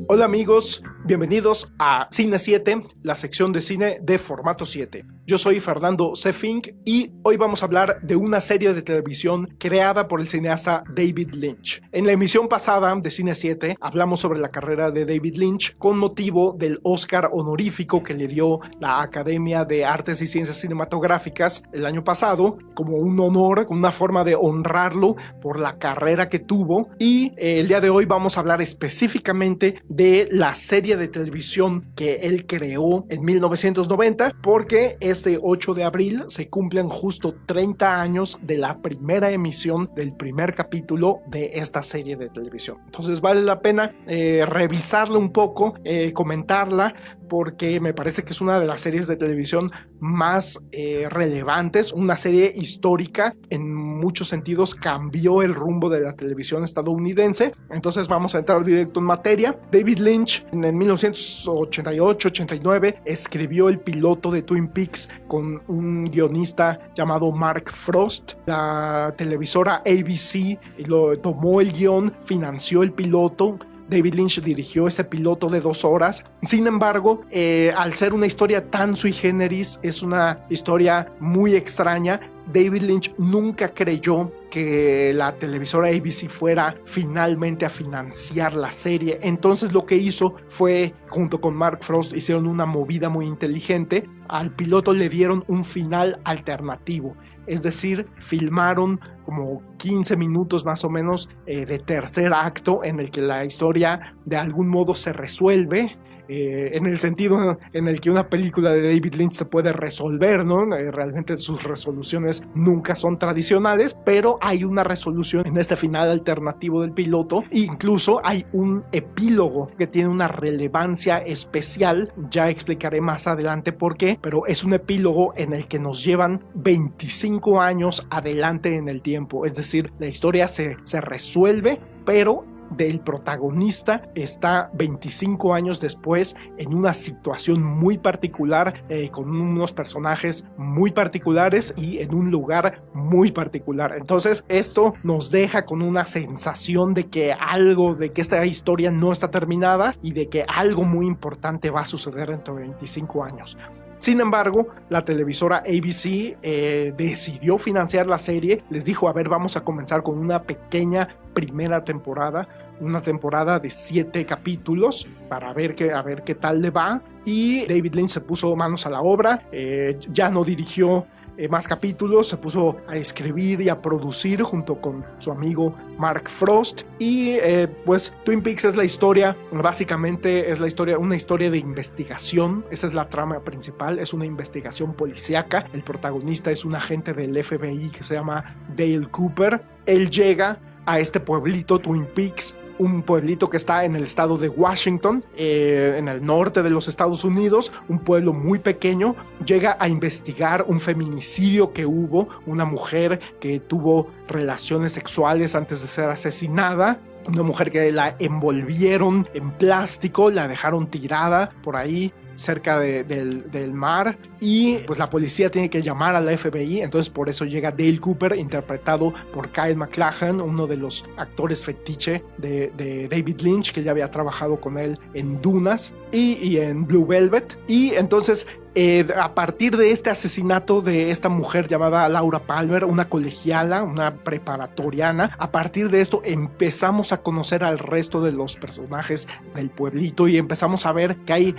Hola amigos, bienvenidos a Cine 7, la sección de cine de formato 7. Yo soy Fernando C. Fink y hoy vamos a hablar de una serie de televisión creada por el cineasta David Lynch. En la emisión pasada de Cine 7 hablamos sobre la carrera de David Lynch con motivo del Oscar honorífico que le dio la Academia de Artes y Ciencias Cinematográficas el año pasado, como un honor, como una forma de honrarlo por la carrera que tuvo. Y el día de hoy vamos a hablar específicamente de la serie de televisión que él creó en 1990, porque este 8 de abril se cumplen justo 30 años de la primera emisión del primer capítulo de esta serie de televisión. Entonces vale la pena revisarla un poco, comentarla, porque me parece que es una de las series de televisión más relevantes, una serie histórica, en muchos sentidos cambió el rumbo de la televisión estadounidense. Entonces vamos a entrar directo en materia. David Lynch en el 1988-89 escribió el piloto de Twin Peaks con un guionista llamado Mark Frost. La televisora ABC lo tomó el guión, financió el piloto. David Lynch dirigió ese piloto de 2 horas. Sin embargo, al ser una historia tan sui generis, es una historia muy extraña. David Lynch nunca creyó que la televisora ABC fuera finalmente a financiar la serie. Entonces lo que hizo fue, junto con Mark Frost, hicieron una movida muy inteligente. Al piloto le dieron un final alternativo. Es decir, filmaron como 15 minutos más o menos de tercer acto en el que la historia de algún modo se resuelve. En el sentido en el que una película de David Lynch se puede resolver, ¿no? Realmente sus resoluciones nunca son tradicionales, pero hay una resolución en este final alternativo del piloto. Incluso hay un epílogo que tiene una relevancia especial, ya explicaré más adelante por qué, pero es un epílogo en el que nos llevan 25 años adelante en el tiempo, es decir, la historia se resuelve, pero del protagonista está 25 años después en una situación muy particular, con unos personajes muy particulares y en un lugar muy particular. Entonces esto nos deja con una sensación de que esta historia no está terminada y de que algo muy importante va a suceder dentro de 25 años. Sin embargo, la televisora ABC decidió financiar la serie. Les dijo, a ver, vamos a comenzar con una pequeña primera temporada, una temporada de 7 capítulos para ver qué tal le va. Y David Lynch se puso manos a la obra, ya no dirigió más capítulos, se puso a escribir y a producir junto con su amigo Mark Frost. Y pues Twin Peaks es la historia, básicamente es una historia de investigación. Esa es la trama principal, es una investigación policíaca. El protagonista es un agente del FBI que se llama Dale Cooper. Él llega a este pueblito, Twin Peaks, un pueblito que está en el estado de Washington, en el norte de los Estados Unidos, un pueblo muy pequeño. Llega a investigar un feminicidio que hubo, una mujer que tuvo relaciones sexuales antes de ser asesinada, una mujer que la envolvieron en plástico, la dejaron tirada por ahí cerca del mar, y pues la policía tiene que llamar a la FBI. Entonces por eso llega Dale Cooper, interpretado por Kyle MacLachlan, uno de los actores fetiche de David Lynch, que ya había trabajado con él en Dunas y en Blue Velvet. Y entonces a partir de este asesinato de esta mujer llamada Laura Palmer, una colegiala, una preparatoriana, a partir de esto empezamos a conocer al resto de los personajes del pueblito y empezamos a ver que hay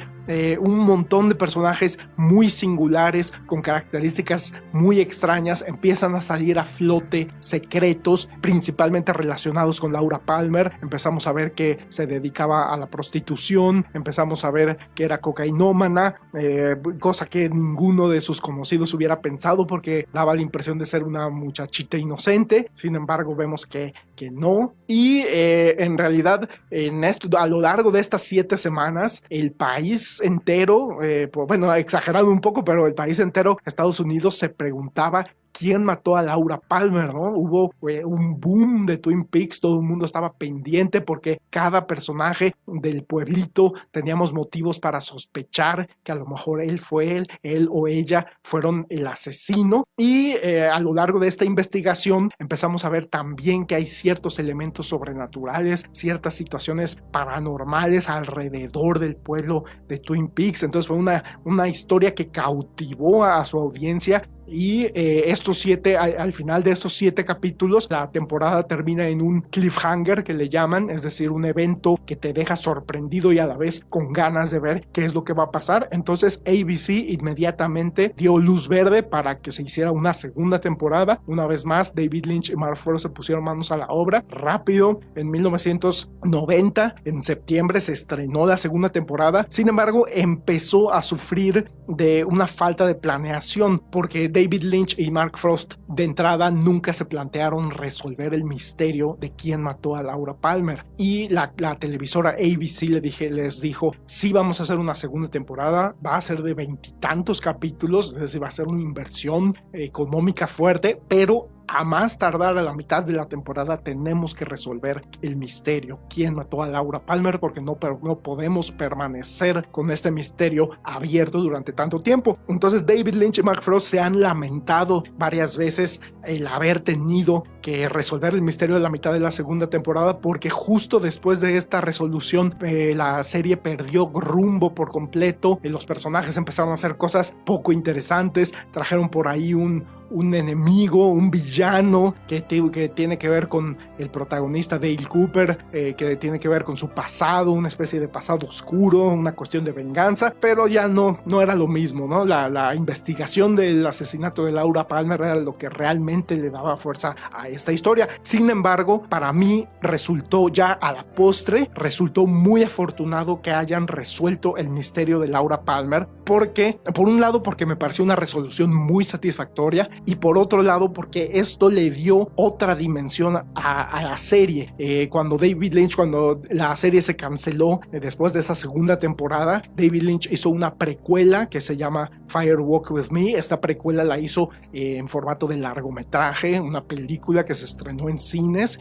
un montón de personajes muy singulares, con características muy extrañas. Empiezan a salir a flote secretos, principalmente relacionados con Laura Palmer. Empezamos a ver que se dedicaba a la prostitución, empezamos a ver que era cocainómana, cosa que ninguno de sus conocidos hubiera pensado, porque daba la impresión de ser una muchachita inocente. Sin embargo, vemos que no. Y en realidad, a lo largo de estas 7 semanas, el país entero, bueno, exagerado un poco, pero el país entero, Estados Unidos, se preguntaba quién mató a Laura Palmer, ¿no? Hubo un boom de Twin Peaks, todo el mundo estaba pendiente porque cada personaje del pueblito teníamos motivos para sospechar que a lo mejor él o ella fueron el asesino, y a lo largo de esta investigación empezamos a ver también que hay ciertos elementos sobrenaturales, ciertas situaciones paranormales alrededor del pueblo de Twin Peaks. Entonces fue una historia que cautivó a su audiencia. Y al final de estos 7 capítulos, la temporada termina en un cliffhanger que le llaman, es decir, un evento que te deja sorprendido y a la vez con ganas de ver qué es lo que va a pasar. Entonces ABC inmediatamente dio luz verde para que se hiciera una segunda temporada. Una vez más, David Lynch y Mark Frost se pusieron manos a la obra rápido. En 1990, en septiembre, se estrenó la segunda temporada. Sin embargo, empezó a sufrir de una falta de planeación, porque David Lynch y Mark Frost de entrada nunca se plantearon resolver el misterio de quién mató a Laura Palmer, y la televisora ABC les dijo: sí, vamos a hacer una segunda temporada, va a ser de 20 y tantos capítulos, es decir, va a ser una inversión económica fuerte, pero a más tardar a la mitad de la temporada tenemos que resolver el misterio, quién mató a Laura Palmer, porque no podemos permanecer con este misterio abierto durante tanto tiempo. Entonces David Lynch y Mark Frost se han lamentado varias veces el haber tenido que resolver el misterio de la mitad de la segunda temporada, porque justo después de esta resolución la serie perdió rumbo por completo. Los personajes empezaron a hacer cosas poco interesantes, trajeron por ahí un enemigo, un villano que tiene que ver con el protagonista Dale Cooper, que tiene que ver con su pasado, una especie de pasado oscuro, una cuestión de venganza, pero ya no era lo mismo, ¿no? La investigación del asesinato de Laura Palmer era lo que realmente le daba fuerza a esta historia. Sin embargo, para mí resultó, ya a la postre, resultó muy afortunado que hayan resuelto el misterio de Laura Palmer, porque, por un lado, porque me pareció una resolución muy satisfactoria, y por otro lado porque esto le dio otra dimensión a la serie. Cuando la serie se canceló después de esa segunda temporada, David Lynch hizo una precuela que se llama Fire Walk With Me. Esta precuela la hizo en formato de largometraje, una película que se estrenó en cines.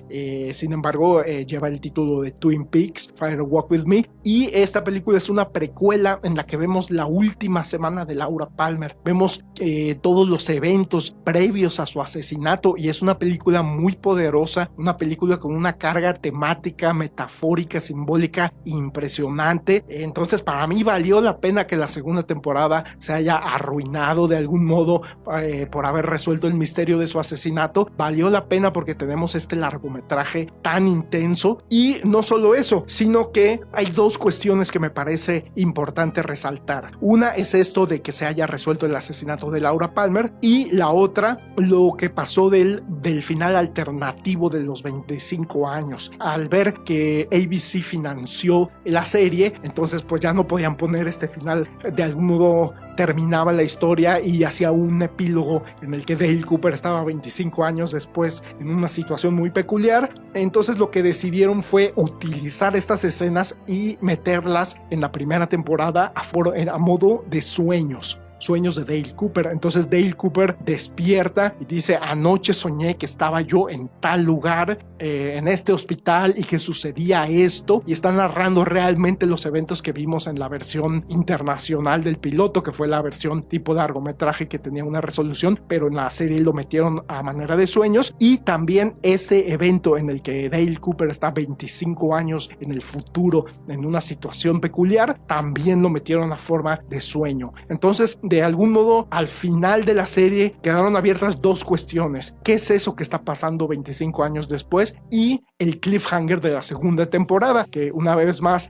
Sin embargo, lleva el título de Twin Peaks, Fire Walk With Me, y esta película es una precuela en la que vemos la última semana de Laura Palmer. Vemos todos los eventos previos a su asesinato, y es una película muy poderosa, una película con una carga temática, metafórica, simbólica impresionante. Entonces para mí valió la pena que la segunda temporada se haya arruinado de algún modo por haber resuelto el misterio de su asesinato. Valió la pena porque tenemos este largometraje tan intenso, y no solo eso, sino que hay 2 cuestiones que me parece importante resaltar. Una es esto de que se haya resuelto el asesinato de Laura Palmer, y la otra, lo que pasó del final alternativo de los 25 años. Al ver que ABC financió la serie, entonces pues ya no podían poner este final. De algún modo terminaba la historia y hacía un epílogo en el que Dale Cooper estaba 25 años después en una situación muy peculiar. Entonces lo que decidieron fue utilizar estas escenas y meterlas en la primera temporada a modo de sueños de Dale Cooper. Entonces Dale Cooper despierta y dice: anoche soñé que estaba yo en tal lugar, en este hospital, y que sucedía esto, y está narrando realmente los eventos que vimos en la versión internacional del piloto, que fue la versión tipo largometraje que tenía una resolución, pero en la serie lo metieron a manera de sueños. Y también este evento en el que Dale Cooper está 25 años en el futuro en una situación peculiar, también lo metieron a forma de sueño. Entonces, de algún modo, al final de la serie quedaron abiertas 2 cuestiones: ¿qué es eso que está pasando 25 años después? Y el cliffhanger de la segunda temporada, que una vez más,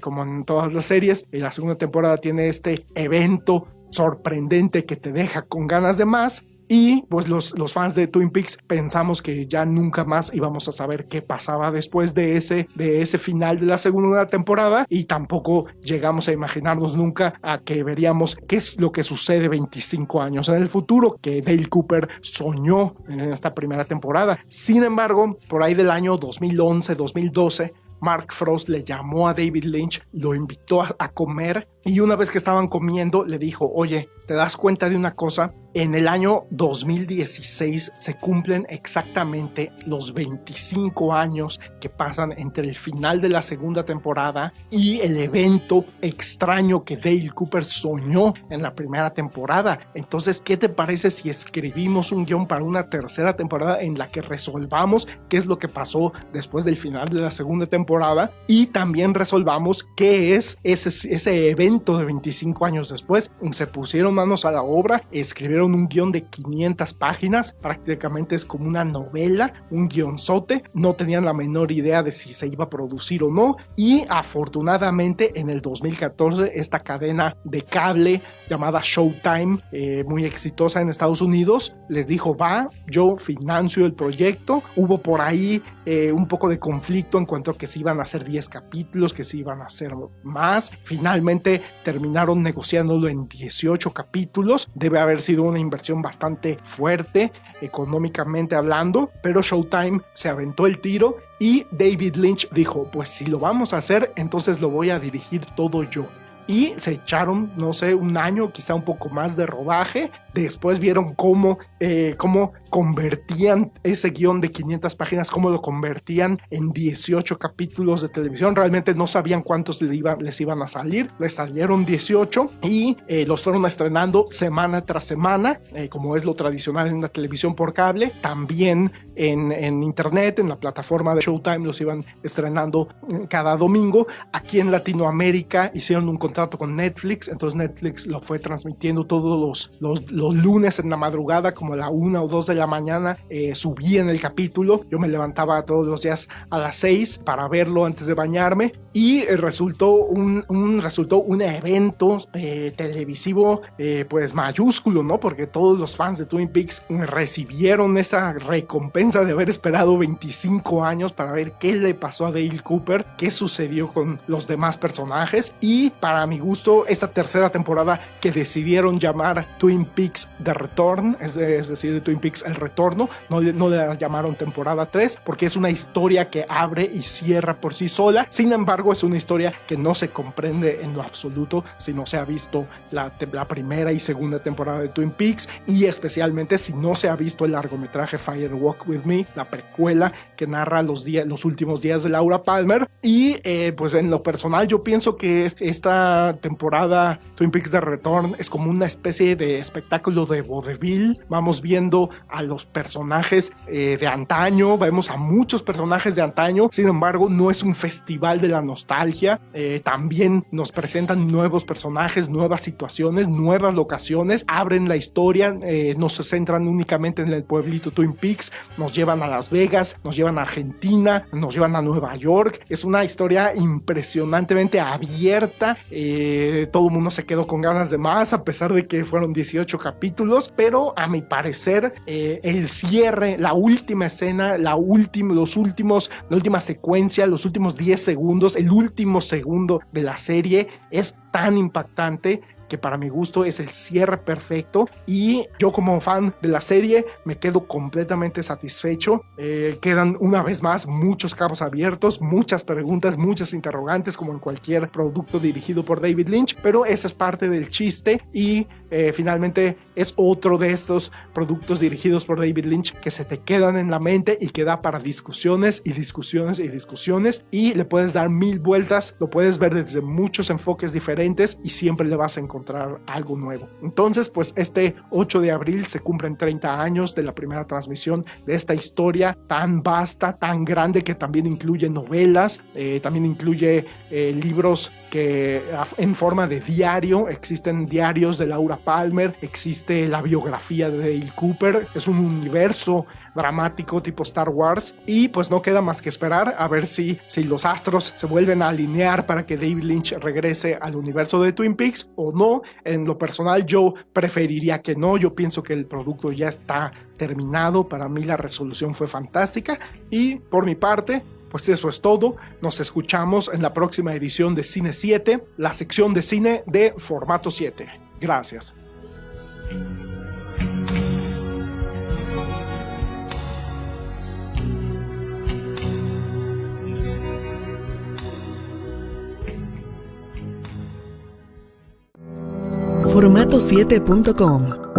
como en todas las series, la segunda temporada tiene este evento sorprendente que te deja con ganas de más. Y pues los fans de Twin Peaks pensamos que ya nunca más íbamos a saber qué pasaba después de ese final de la segunda temporada, y tampoco llegamos a imaginarnos nunca a que veríamos qué es lo que sucede 25 años en el futuro, que Dale Cooper soñó en esta primera temporada. Sin embargo, por ahí del año 2011-2012, Mark Frost le llamó a David Lynch, lo invitó a comer, y una vez que estaban comiendo le dijo: oye, ¿te das cuenta de una cosa? en el año 2016 se cumplen exactamente los 25 años que pasan entre el final de la segunda temporada y el evento extraño que Dale Cooper soñó en la primera temporada. Entonces, ¿qué te parece si escribimos un guión para una tercera temporada en la que resolvamos qué es lo que pasó después del final de la segunda temporada y también resolvamos qué es ese evento de 25 años después? Se pusieron manos a la obra, escribieron un guión de 500 páginas, prácticamente es como una novela, un guionzote, no tenían la menor idea de si se iba a producir o no, y afortunadamente en el 2014 esta cadena de cable llamada Showtime, muy exitosa en Estados Unidos, les dijo: va, yo financio el proyecto. Hubo por ahí un poco de conflicto en cuanto a que se iban a hacer 10 capítulos, que se iban a hacer más. Finalmente terminaron negociándolo en 18 capítulos. Debe haber sido una inversión bastante fuerte económicamente hablando, pero Showtime se aventó el tiro y David Lynch dijo: pues si lo vamos a hacer, entonces lo voy a dirigir todo yo. Y se echaron, no sé, un año, quizá un poco más de rodaje. Después vieron cómo convertían ese guión de 500 páginas, cómo lo convertían en 18 capítulos de televisión. Realmente no sabían cuántos les iban a salir. Les salieron 18 y los fueron estrenando semana tras semana, como es lo tradicional en la televisión por cable. También en internet, en la plataforma de Showtime, los iban estrenando cada domingo. Aquí en Latinoamérica hicieron un contrato con Netflix, entonces Netflix lo fue transmitiendo todos los lunes en la madrugada, como a la 1 o 2 de la mañana, subían el capítulo. Yo me levantaba todos los días a las 6 para verlo antes de bañarme y resultó un evento televisivo pues mayúsculo, ¿no? Porque todos los fans de Twin Peaks recibieron esa recompensa de haber esperado 25 años para ver qué le pasó a Dale Cooper, qué sucedió con los demás personajes. Y para mi gusto, esta tercera temporada que decidieron llamar Twin Peaks The Return, es decir, Twin Peaks El Retorno, no la llamaron temporada 3 porque es una historia que abre y cierra por sí sola. Sin embargo, es una historia que no se comprende en lo absoluto si no se ha visto la primera y segunda temporada de Twin Peaks, y especialmente si no se ha visto el largometraje Fire Walk With Me, la precuela que narra los últimos días de Laura Palmer. Y pues en lo personal yo pienso que esta temporada Twin Peaks The Return es como una especie de espectáculo de vodevil. Vamos viendo a los personajes de antaño, vemos a muchos personajes de antaño. Sin embargo, no es un festival de la nostalgia. También nos presentan nuevos personajes, nuevas situaciones, nuevas locaciones, abren la historia, no se centran únicamente en el pueblito Twin Peaks, nos llevan a Las Vegas, nos llevan a Argentina, nos llevan a Nueva York. Es una historia impresionantemente abierta. Todo el mundo se quedó con ganas de más, a pesar de que fueron 18 capítulos, pero a mi parecer el cierre, la última escena, la última secuencia, los últimos 10 segundos, el último segundo de la serie es tan impactante que para mi gusto es el cierre perfecto, y yo como fan de la serie me quedo completamente satisfecho. Quedan una vez más muchos cabos abiertos, muchas preguntas, muchas interrogantes, como en cualquier producto dirigido por David Lynch, pero esa es parte del chiste. Y finalmente es otro de estos productos dirigidos por David Lynch que se te quedan en la mente y que da para discusiones y discusiones y discusiones, y le puedes dar 1000 vueltas, lo puedes ver desde muchos enfoques diferentes y siempre le vas a encontrar algo nuevo. Entonces, pues este 8 de abril se cumplen 30 años de la primera transmisión de esta historia tan vasta, tan grande, que también incluye novelas, también incluye libros que en forma de diario. Existen diarios de Laura Palmer, existe la biografía de Dale Cooper. Es un universo dramático tipo Star Wars, y pues no queda más que esperar a ver si los astros se vuelven a alinear para que David Lynch regrese al universo de Twin Peaks o no. En lo personal yo preferiría que no. Yo pienso que el producto ya está terminado. Para mí la resolución fue fantástica, y por mi parte pues eso es todo. Nos escuchamos en la próxima edición de Cine 7, la sección de cine de formato 7. Gracias. Formato7.com